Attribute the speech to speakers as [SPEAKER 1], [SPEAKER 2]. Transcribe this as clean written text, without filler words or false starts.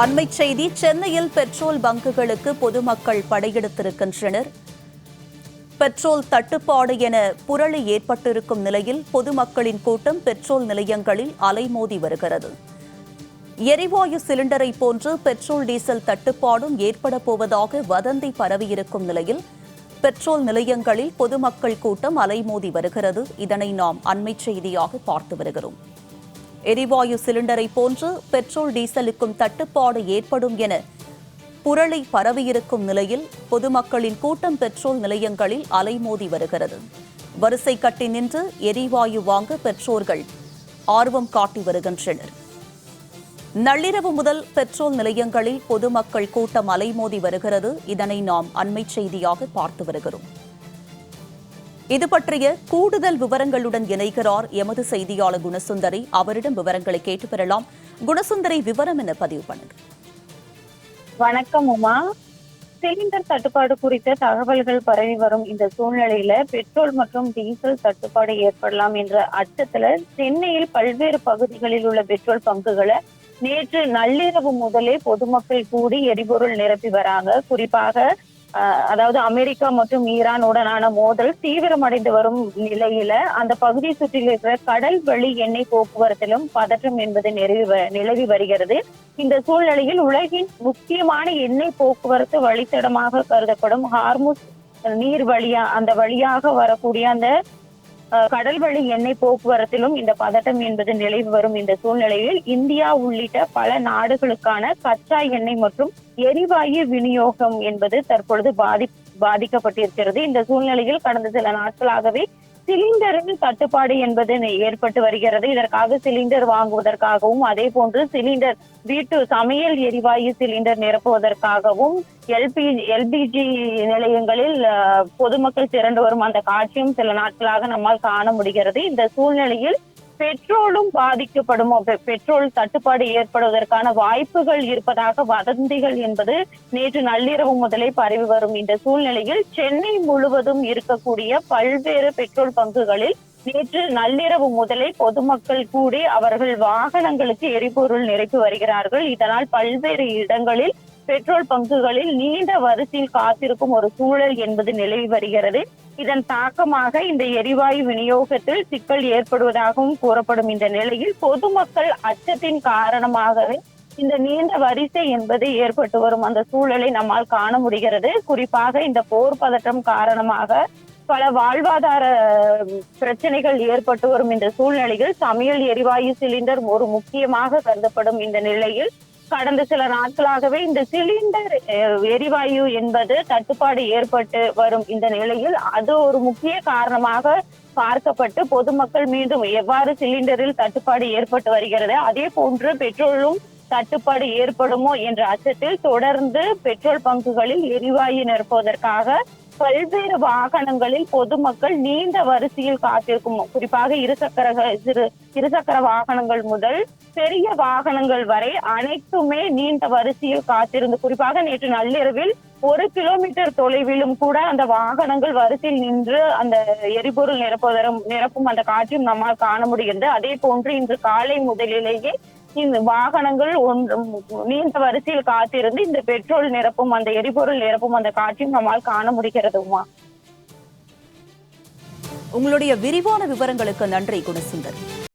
[SPEAKER 1] அண்மைச் செய்தி. சென்னையில் பெட்ரோல் பங்குகளுக்கு பொதுமக்கள் படையெடுத்திருக்கின்றனர். பெட்ரோல் தட்டுப்பாடு என புரளி ஏற்பட்டிருக்கும் நிலையில் பொதுமக்களின் கூட்டம் பெட்ரோல் நிலையங்களில் அலைமோதி வருகிறது. எரிவாயு சிலிண்டரை போன்று பெட்ரோல் டீசல் தட்டுப்பாடும் ஏற்பட போவதாக வதந்தி பரவியிருக்கும் நிலையில் பெட்ரோல் நிலையங்களில் பொதுமக்கள் கூட்டம் அலைமோதி வருகிறது. இதனை நாம் அண்மைச் செய்தியாக பார்த்து வருகிறோம். எரிவாயு சிலிண்டரை போன்று பெட்ரோல் டீசலுக்கும் தட்டுப்பாடு ஏற்படும் என புரளி பரவியிருக்கும் நிலையில் பொதுமக்களின் கூட்டம் பெட்ரோல் நிலையங்களில் அலைமோதி வருகிறது. வரிசை கட்டி நின்று எரிவாயு வாங்க பெற்றோர்கள் ஆர்வம் காட்டி வருகின்றனர். நள்ளிரவு முதல் பெட்ரோல் நிலையங்களில் பொதுமக்கள் கூட்டம் அலைமோதி வருகிறது. இதனை நாம் அண்மைச் செய்தியாக பார்த்து வருகிறோம். இது பற்றிய கூடுதல் விவரங்களுடன் இணைகிறார் எமது செய்தியாளர் குணசுந்தரி. அவரிடம் விவரங்களை கேட்டு பெறலாம். குணசுந்தரி, விவரம் என்ன பதிவு பண்ணுங்க.
[SPEAKER 2] வணக்கம் உமா. சிலிண்டர் தட்டுப்பாடு குறித்த தகவல்கள் பரவி வரும் இந்த சூழ்நிலையில பெட்ரோல் மற்றும் டீசல் தட்டுப்பாடு ஏற்படலாம் என்ற அச்சத்துல சென்னையில் பல்வேறு பகுதிகளில் உள்ள பெட்ரோல் பங்குகளை நேற்று நள்ளிரவு முதலே பொதுமக்கள் கூடி எரிபொருள் நிரப்பி வராங்க. குறிப்பாக அதாவது அமெரிக்கா மற்றும் ஈரானுடனான மோதல் தீவிரமடைந்து வரும் நிலையில அந்த பகுதியை சுற்றில் இருக்கிற கடல் வழி எண்ணெய் போக்குவரத்திலும் பதற்றம் என்பது நிலவி வருகிறது. இந்த சூழ்நிலையில் உலகின் முக்கியமான எண்ணெய் போக்குவரத்து வழித்தடமாக கருதப்படும் ஹார்முஸ் நீர் வழியாக வரக்கூடிய அந்த கடல் வழி எண்ணெய் போக்குவரத்திலும் இந்த பதட்டம் என்பது நிலவி வரும் இந்த சூழ்நிலையில் இந்தியா உள்ளிட்ட பல நாடுகளுக்கான கச்சா எண்ணெய் மற்றும் எரிவாயு விநியோகம் என்பது தற்பொழுது பாதிக்கப்பட்டிருக்கிறது. இந்த சூழ்நிலையில் கடந்த சில நாட்களாகவே சிலிண்டரின் தட்டுப்பாடு என்பது ஏற்பட்டு வருகிறது. இதற்காக சிலிண்டர் வாங்குவதற்காகவும் அதே போன்று சிலிண்டர் வீட்டு சமையல் எரிவாயு சிலிண்டர் நிரப்புவதற்காகவும் எல்பிஜி நிலையங்களில் பொதுமக்கள் திரண்டு வரும் அந்த காட்சியும் சில நாட்களாக நம்மால் காண முடிகிறது. இந்த சூழ்நிலையில் பெட்ரோலும் பாதிக்கப்படுமோ, பெட்ரோல் தட்டுப்பாடு ஏற்படுவதற்கான வாய்ப்புகள் இருப்பதாக வதந்திகள் என்பது நேற்று நள்ளிரவு முதலே பரவி வரும் இந்த சூழ்நிலையில் சென்னை முழுவதும் இருக்கக்கூடிய பல்வேறு பெட்ரோல் பங்குகளில் நேற்று நள்ளிரவு முதலே பொதுமக்கள் கூடி அவர்கள் வாகனங்களுக்கு எரிபொருள் நிரப்பி வருகிறார்கள். இதனால் பல்வேறு இடங்களில் பெட்ரோல் பங்குகளில் நீண்ட வரிசையில் காத்திருக்கும் ஒரு சூழல் என்பது நிலவி வருகிறது. இதன் தாக்கமாக இந்த எரிவாயு விநியோகத்தில் சிக்கல் ஏற்படுவதாகவும் கூறப்படும் இந்த நிலையில் பொதுமக்கள் அச்சத்தின் காரணமாகவே இந்த நீண்ட வரிசை என்பது ஏற்பட்டு வரும் அந்த சூழலை நம்மால் காண முடிகிறது. குறிப்பாக இந்த போர் பதற்றம் காரணமாக பல வாழ்வாதார பிரச்சனைகள் ஏற்பட்டு வரும் இந்த சூழ்நிலையில் சமையல் எரிவாயு சிலிண்டர் ஒரு முக்கியமாக கருதப்படும் இந்த நிலையில் கடந்த சில நாட்களாகவே இந்த சிலிண்டர் எரிவாயு என்பது தட்டுப்பாடு ஏற்பட்டு வரும் இந்த நிலையில் அது ஒரு முக்கிய காரணமாக பார்க்கப்பட்டு பொதுமக்கள் மீண்டும் எவ்வாறு சிலிண்டரில் தட்டுப்பாடு ஏற்பட்டு வருகிறது, அதே போன்று பெட்ரோலும் தட்டுப்பாடு ஏற்படுமோ என்ற அச்சத்தில் தொடர்ந்து பெட்ரோல் பங்குகளில் எரிவாயு நிரப்புவதற்காக பல்வேறு வாகனங்களில் பொதுமக்கள் நீண்ட வரிசையில் காத்திருக்கும். குறிப்பாக இருசக்கர வாகனங்கள் முதல் பெரிய வாகனங்கள் வரை அனைத்துமே நீண்ட வரிசையில் காத்திருந்து, குறிப்பாக நேற்று நள்ளிரவில் 1 கிலோமீட்டர் தொலைவிலும் கூட அந்த வாகனங்கள் வரிசையில் நின்று அந்த எரிபொருள் நிரப்பும் அந்த காட்சியும் நம்மால் காண முடிகிறது. அதே போன்று இன்று காலை முதலிலேயே இந்த வாகனங்கள் நீண்ட வரிசையில் காத்திருந்து இந்த பெட்ரோல் நிரப்பும் அந்த எரிபொருள் நிரப்பும் அந்த காட்சியும் நம்மால் காண முடிகிறது.
[SPEAKER 1] உங்களுடைய விரிவான விவரங்களுக்கு நன்றி குணசுந்தர்.